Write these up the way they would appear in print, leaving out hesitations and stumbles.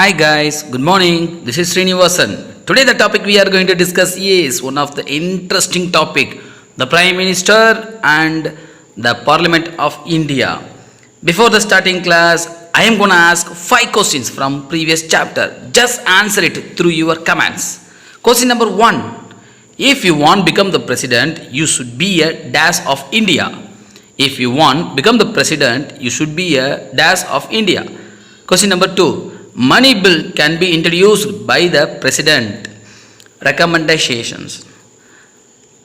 Hi guys, good morning. This is Srinivasan. Today the topic we are going to discuss is one of the interesting topic, the Prime Minister and the Parliament of India. Before the starting class, I am going to ask 5 questions from previous chapter. Just answer it through your comments. Question number 1. If you want become the president, you should be a dash of India. If you want become the president, you should be a dash of India. Question number 2. Money bill can be introduced by the president. Recommendations.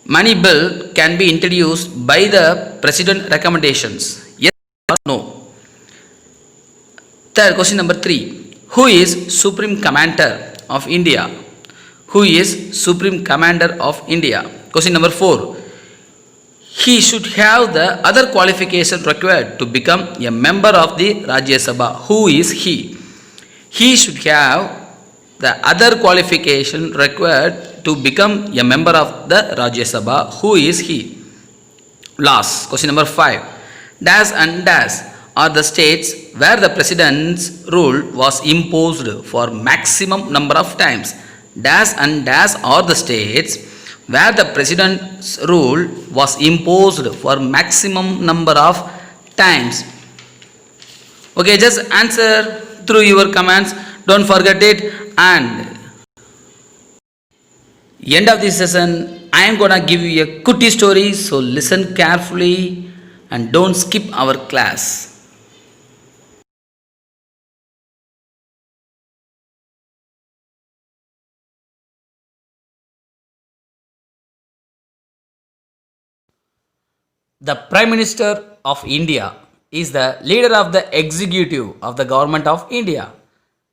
Money bill can be introduced by the president recommendations. Yes or no? Third, question number 3. Who is Supreme Commander of India? Who is Supreme Commander of India? Question number 4. He should have the other qualification required to become a member of the Rajya Sabha. Who is he? He should have the other qualification required to become a member of the Rajya Sabha. Who is he? Last, question number 5. Dash and dash are the states where the president's rule was imposed for maximum number of times. Dash and dash are the states where the president's rule was imposed for maximum number of times. Okay, just answer through your comments. Don't forget it. And end of this session, I am gonna give you a cutie story. So listen carefully and don't skip our class. The Prime Minister of India is the leader of the executive of the government of India.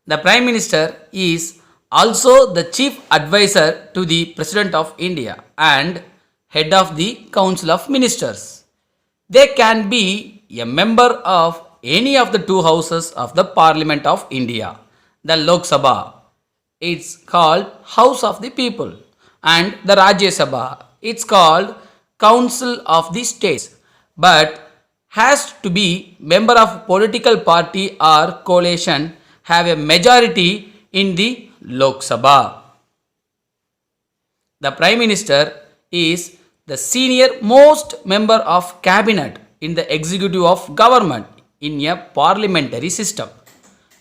The Prime Minister is also the chief advisor to the President of India and head of the Council of Ministers. They can be a member of any of the two houses of the Parliament of India. The Lok Sabha, it's called House of the People, and the Rajya Sabha, it's called Council of the States, but has to be member of political party or coalition, have a majority in the Lok Sabha. The Prime Minister is the senior most member of cabinet in the executive of government in a parliamentary system.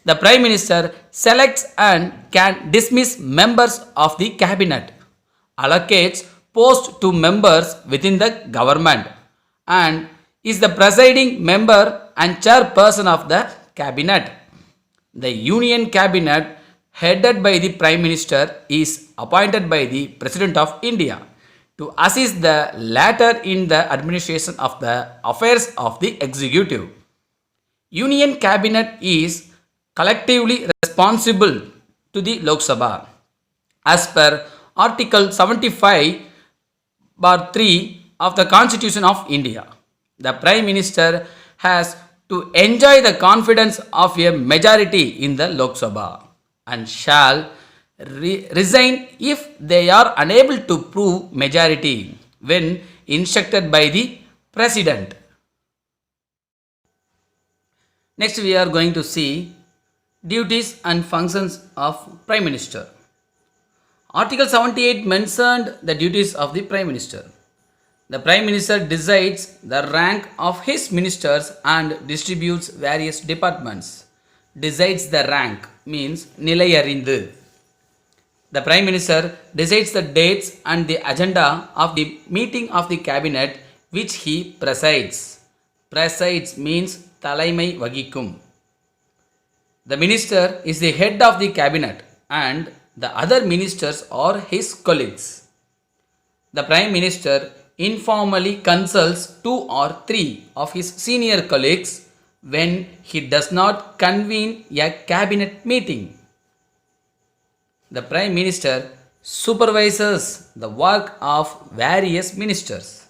The Prime Minister selects and can dismiss members of the cabinet, allocates posts to members within the government, and is the presiding member and chairperson of the cabinet. The Union Cabinet, headed by the Prime Minister, is appointed by the President of India to assist the latter in the administration of the affairs of the executive. Union Cabinet is collectively responsible to the Lok Sabha. As per Article 75 bar 3 of the Constitution of India, the Prime Minister has to enjoy the confidence of a majority in the Lok Sabha and shall resign if they are unable to prove majority when instructed by the President. Next we are going to see duties and functions of Prime Minister. Article 78 mentioned the duties of the Prime Minister. The Prime Minister decides the rank of his ministers and distributes various departments. Decides the rank means nilai arindu. The Prime Minister decides the dates and the agenda of the meeting of the cabinet which he presides. Presides means talaimai vagikum. The minister is the head of the cabinet and the other ministers are his colleagues. The Prime Minister informally consults 2 or 3 of his senior colleagues when he does not convene a cabinet meeting. The Prime Minister supervises the work of various ministers.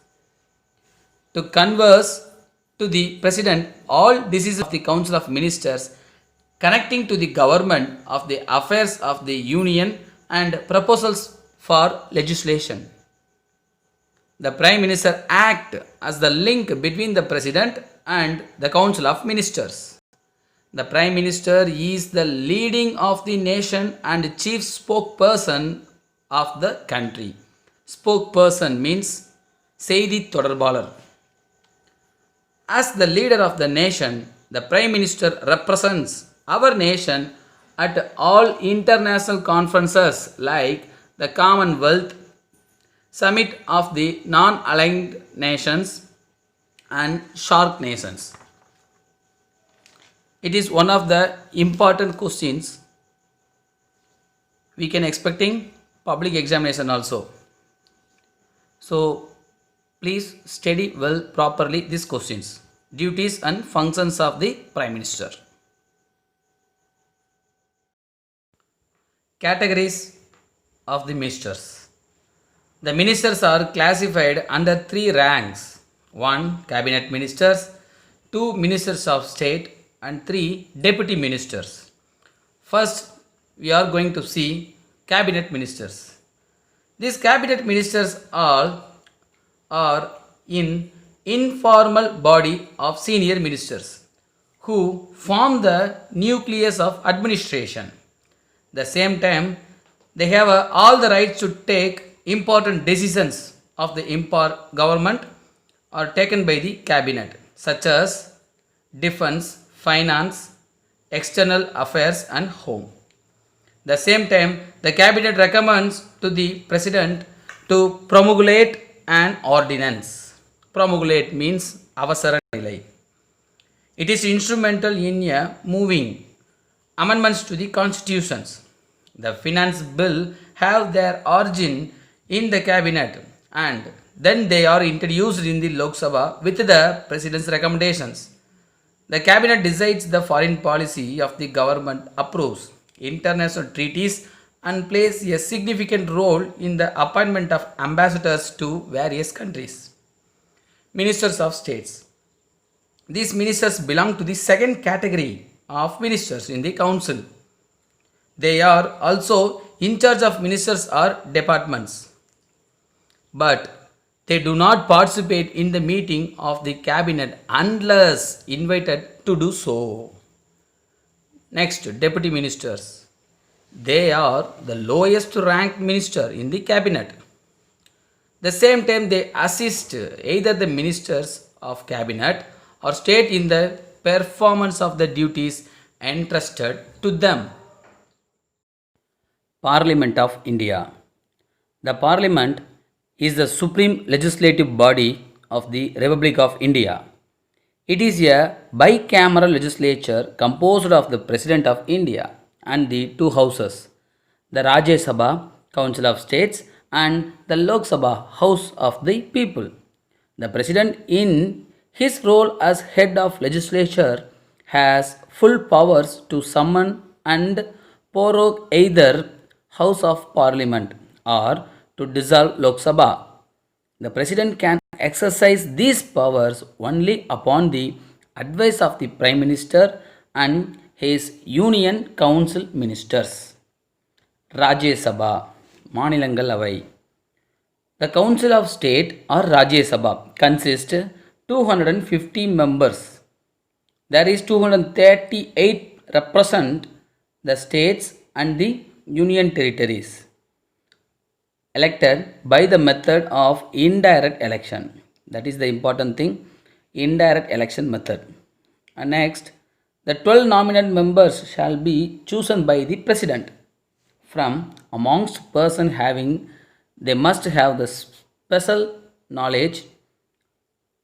To converse to the President all decisions of the Council of Ministers connecting to the government of the affairs of the Union and proposals for legislation. The Prime Minister acts as the link between the President and the Council of Ministers. The Prime Minister is the leading of the nation and chief spokesperson of the country. Spokesperson means செய்தி தொடர்பாளர். As the leader of the nation, the Prime Minister represents our nation at all international conferences like the Commonwealth, Summit of the Non-Aligned Nations and SHARC nations. It is one of the important questions we can expecting public examination also. So please study well properly these questions. Duties and functions of the Prime Minister. Categories of the ministers. The ministers are classified under three ranks. 1. Cabinet ministers, 2. Ministers of state, and 3. Deputy ministers. First, we are going to see cabinet ministers. These cabinet ministers are in informal body of senior ministers who form the nucleus of administration. The same time, they have all the rights to take important decisions of the government are taken by the cabinet, such as defense, finance, external affairs and home. The same time, the cabinet recommends to the president to promulgate an ordinance. Promulgate means avasara nilai. It is instrumental in moving amendments to the constitutions. The finance bill have their origin in the cabinet and then they are introduced in the Lok Sabha with the president's recommendations. The cabinet decides the foreign policy of the government, approves international treaties and plays a significant role in the appointment of ambassadors to various countries. Ministers of states. These ministers belong to the second category of ministers in the council. They are also in charge of ministers or departments, but they do not participate in the meeting of the cabinet unless invited to do so. Next, deputy ministers. They are the lowest ranked minister in the cabinet. The same time they assist either the ministers of cabinet or state in the performance of the duties entrusted to them. Parliament of India. The Parliament is the supreme legislative body of the Republic of India. It is a bicameral legislature composed of the President of India and the two houses, the Rajya Sabha, Council of States, and the Lok Sabha, House of the People. The President, in his role as head of legislature, has full powers to summon and prorogue either House of Parliament or to dissolve Lok Sabha. The President can exercise these powers only upon the advice of the Prime Minister and his Union Council ministers. Rajya Sabha, Manilangalavai. The Council of State or Rajya Sabha consists 250 members. There is 238 represent the states and the union territories, elected by the method of indirect election. That is the important thing, indirect election method. And next, the 12 nominated members shall be chosen by the president from amongst person having, they must have the special knowledge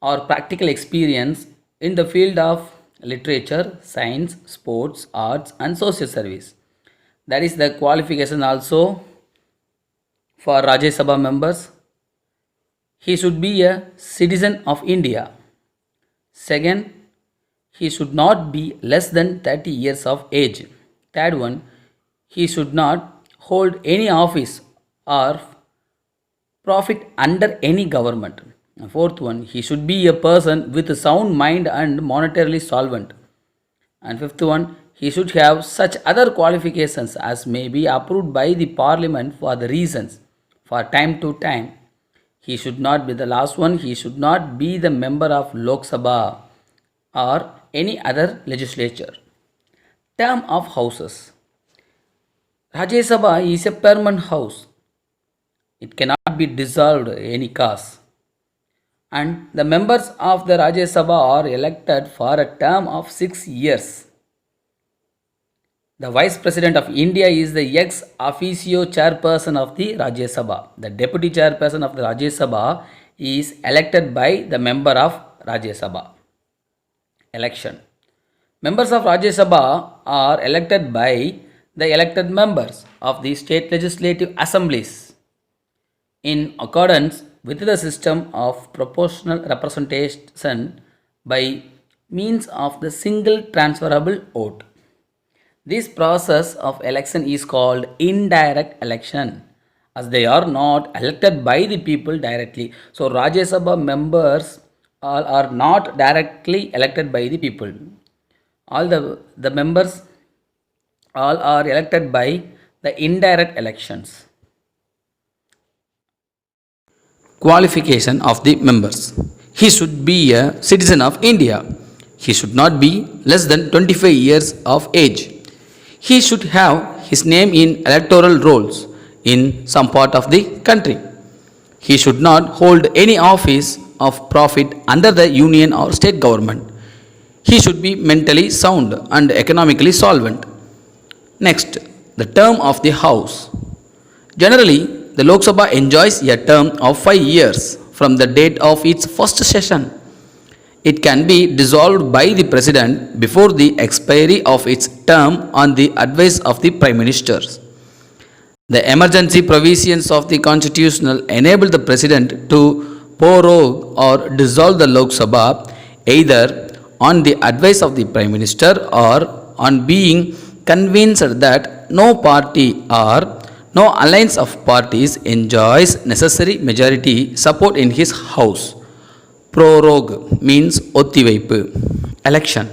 or practical experience in the field of literature, science, sports, arts and social service. That is the qualification also for Rajya Sabha members. He should be a citizen of India. Second, he should not be less than 30 years of age. Third one, he should not hold any office or profit under any government. Fourth one, he should be a person with a sound mind and monetarily solvent. And fifth one, he should have such other qualifications as may be approved by the Parliament for the reasons for time to time. He should not be the last one, he should not be the member of Lok Sabha or any other legislature. Term of houses. Rajya Sabha is a permanent house. It cannot be dissolved any cause. And the members of the Rajya Sabha are elected for a term of 6 years. The Vice President of India is the ex officio chairperson of the Rajya Sabha. The deputy chairperson of the Rajya Sabha is elected by the member of Rajya Sabha. Election. Members of Rajya Sabha are elected by the elected members of the state legislative assemblies in accordance with the system of proportional representation by means of the single transferable vote. This process of election is called indirect election as they are not elected by the people directly. So Rajya Sabha members all are not directly elected by the people. All the members all are elected by the indirect elections. Qualification of the members. He should be a citizen of India. He should not be less than 25 years of age. He should have his name in electoral rolls in some part of the country. He should not hold any office of profit under the union or state government. He should be mentally sound and economically solvent. Next, the term of the House. Generally, the Lok Sabha enjoys a term of 5 years from the date of its first session. It can be dissolved by the President before the expiry of its term on the advice of the Prime Minister. The emergency provisions of the Constitution enable the President to prorogue or dissolve the Lok Sabha either on the advice of the Prime Minister or on being convinced that no party or no alliance of parties enjoys necessary majority support in his house. Prorogue means ஒத்திவைப்பு. Election.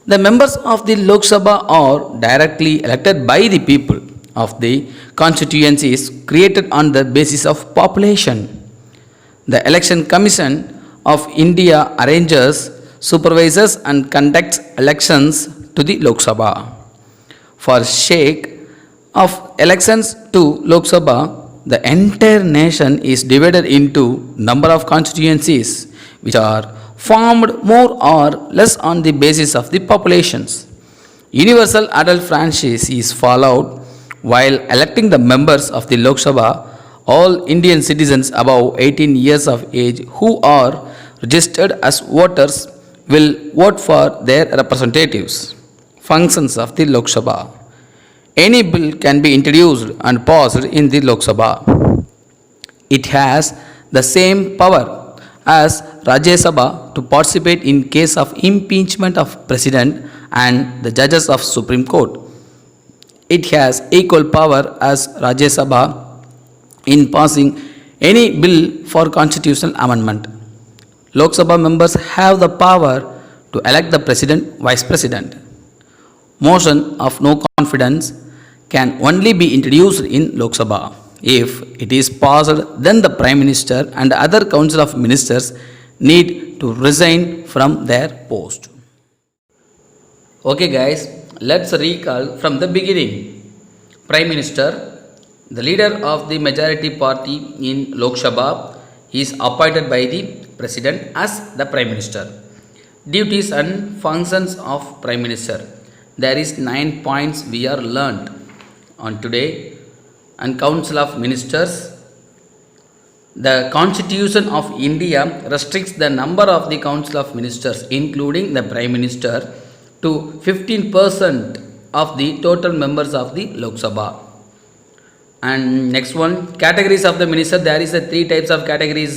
The members of the Lok Sabha are directly elected by the people of the constituencies created on the basis of population. The Election Commission of India arranges, supervises and conducts elections to the Lok Sabha. For sake of elections to Lok Sabha, the entire nation is divided into number of constituencies which are formed more or less on the basis of the populations. Universal adult franchise is followed while electing the members of the Lok Sabha. All Indian citizens above 18 years of age who are registered as voters will vote for their representatives. Functions of the Lok Sabha. Any bill can be introduced and passed in the Lok Sabha. It has the same power as Rajya Sabha to participate in case of impeachment of President and the judges of Supreme Court. It has equal power as Rajya Sabha in passing any bill for constitutional amendment. Lok Sabha members have the power to elect the President, Vice President. Motion of no confidence can only be introduced in Lok Sabha. If it is passed, then the Prime Minister and other Council of Ministers need to resign from their post. Okay guys, let's recall from the beginning. Prime Minister, the leader of the majority party in Lok Sabha, is appointed by the President as the Prime Minister. Duties and functions of Prime Minister. There is 9 points we are learnt on today. And Council of Ministers. The Constitution of India restricts the number of the Council of Ministers, including the Prime Minister, to 15% of the total members of the Lok Sabha. And next one, categories of the minister. There is a 3 types of categories: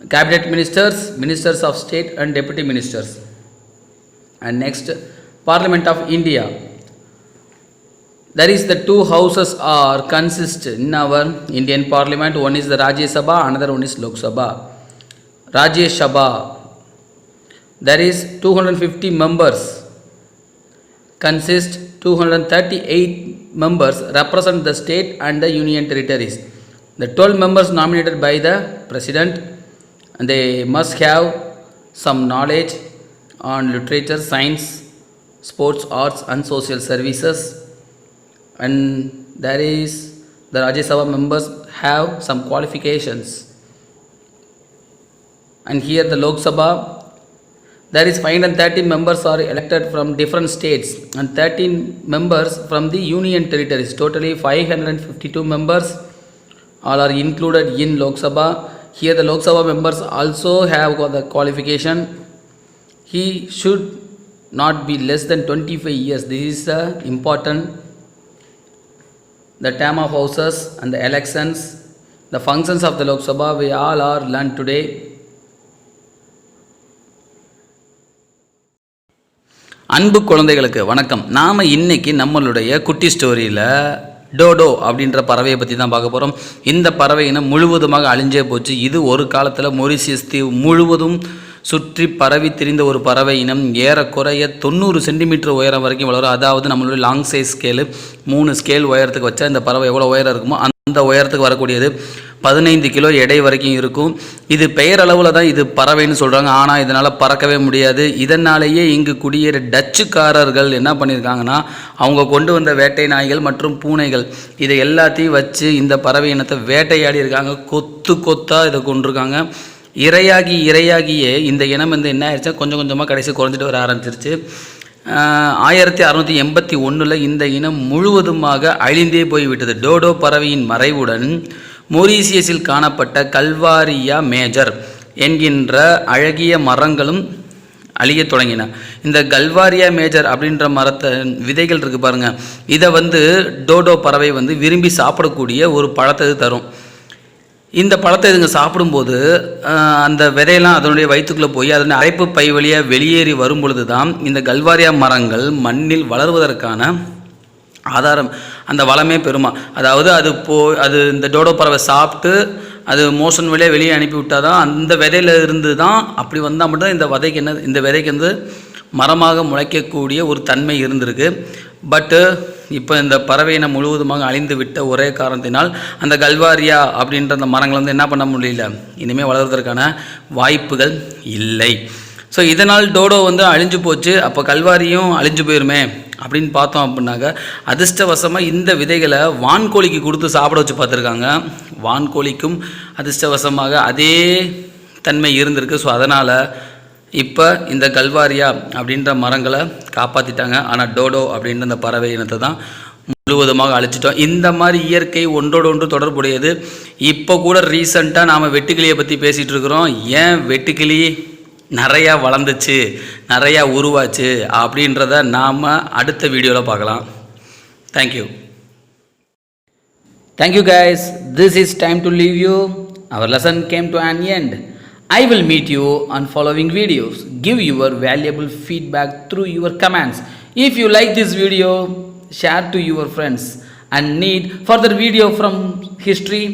cabinet ministers, ministers of state and deputy ministers. And next, Parliament of India. There is the 2 houses are consist in our Indian Parliament. One is the Rajya Sabha, another one is Lok Sabha. Rajya Sabha, there is 250 members, consist 238 members represent the state and the union territories. The 12 members nominated by the President, and they must have some knowledge on literature, science, sports, arts and social services, and there is the Rajya Sabha members have some qualifications. And here the Lok Sabha, there is 530 members are elected from different states and 13 members from the union territories. Totally 552 members all are included in Lok Sabha. Here the Lok Sabha members also have got the qualification. He should not be less than 25 years. This is important. The term of houses and the elections, the functions of the Lok Sabha, we all are learned today. அன்பு குழந்தைகளுக்கு வணக்கம். நாம் இன்றைக்கி நம்மளுடைய குட்டி ஸ்டோரியில் டோடோ அப்படின்ற பறவையை பற்றி தான் பார்க்க போகிறோம். இந்த பறவை இனம் முழுவதுமாக அழிஞ்சே போச்சு. இது ஒரு காலத்தில் மொரிஷியஸ் தீவு முழுவதும் சுற்றி பரவி திரிந்த ஒரு பறவை இனம். ஏறக்குறைய 90 சென்டிமீட்டர் உயரம் வரைக்கும் வளரும். அதாவது நம்மளுடைய லாங் சைஸ் ஸ்கேலு 3 ஸ்கேல் உயரத்துக்கு வச்சா இந்த பறவை எவ்வளோ உயரம் இருக்குமோ அந்த உயரத்துக்கு வரக்கூடியது. 15 கிலோ எடை வரைக்கும் இருக்கும். இது பெயரளவில் தான் இது பறவைன்னு சொல்கிறாங்க. ஆனால் இதனால் பறக்கவே முடியாது. இதனாலேயே இங்கு குடியேற டச்சுக்காரர்கள் என்ன பண்ணியிருக்காங்கன்னா, அவங்க கொண்டு வந்த வேட்டை நாய்கள் மற்றும் பூனைகள் இதை எல்லாத்தையும் வச்சு இந்த பறவை இனத்தை வேட்டையாடி இருக்காங்க. கொத்து கொத்தாக இதை கொண்டிருக்காங்க. இரையாகியே இந்த இனம் வந்து என்ன ஆயிடுச்சா, கொஞ்சம் கொஞ்சமாக கடைசி குறைஞ்சிட்டு வர ஆரம்பிச்சிருச்சு. 1681 இந்த இனம் முழுவதுமாக அழிந்தே போய்விட்டது. டோடோ பறவையின் மறைவுடன் மொரீசியஸில் காணப்பட்ட கல்வாரியா மேஜர் என்கின்ற அழகிய மரங்களும் அழிய தொடங்கின. இந்த கல்வாரியா மேஜர் அப்படின்ற மரத்தை விதைகள் இருக்குது பாருங்கள், இதை வந்து டோடோ பறவை வந்து விரும்பி சாப்பிடக்கூடிய ஒரு பழத்தை தரும். இந்த பழத்தை இதுங்க சாப்பிடும்போது அந்த விதையெல்லாம் அதனுடைய வயிற்றுக்குள்ளே போய் அதனுடைய அரைப்பு பை வழியாக வெளியேறி வரும் பொழுது தான் இந்த கல்வாரியா மரங்கள் மண்ணில் வளர்வதற்கான ஆதாரம், அந்த வளமே பெருமா. அதாவது அது இந்த டோடோ பறவை சாப்பிட்டு அது மோஷன் வழியாக வெளியே அனுப்பி விட்டால் தான் அந்த விதையில இருந்து தான் அப்படி வந்தால் மட்டும் இந்த விதைக்கு வந்து மரமாக முளைக்கக்கூடிய ஒரு தன்மை இருந்திருக்கு. பட்டு இப்போ இந்த பறவையினை முழுவதுமாக அழிந்து விட்ட ஒரே காரணத்தினால் அந்த கல்வாரியா அப்படின்ற அந்த மரங்களை வந்து என்ன பண்ண முடியல, இனிமேல் வளர்வதற்கான வாய்ப்புகள் இல்லை. ஸோ இதனால் டோடோ வந்து அழிஞ்சு போச்சு. அப்போ கல்வாரியும் அழிஞ்சு போயிருமே அப்படின்னு பார்த்தோம் அப்படின்னாக்க, அதிர்ஷ்டவசமாக இந்த விதைகளை வான்கோழிக்கு கொடுத்து சாப்பிட வச்சு பார்த்துருக்காங்க. வான்கோழிக்கும் அதிர்ஷ்டவசமாக அதே தன்மை இருந்திருக்கு. ஸோ அதனால் இப்போ இந்த கல்வாரியா அப்படின்ற மரங்களை காப்பாற்றிட்டாங்க. ஆனால் டோடோ அப்படின்ற அந்த பறவை இனத்தை தான் முழுவதுமாக அழிச்சிட்டோம். இந்த மாதிரி இயற்கை ஒன்றோடு ஒன்று தொடர்புடையது. இப்போ கூட ரீசண்டாக நாம் வெட்டுக்கிளியை பற்றி பேசிகிட்டு இருக்கிறோம். ஏன் வெட்டுக்கிளி நிறையா வளர்ந்துச்சு, நிறையா உருவாச்சு அப்படின்றத நாம் அடுத்த வீடியோவில் பார்க்கலாம். Thank you. Thank you guys. This is time to leave you. Our lesson came to an end. I will meet you on following videos. Give your valuable feedback through your comments. If you like this video, share to your friends. And need further video from history,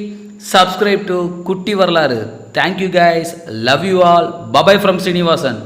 subscribe to Kutti Varalaru. Thank you guys. Love you all. Bye bye from Srinivasan.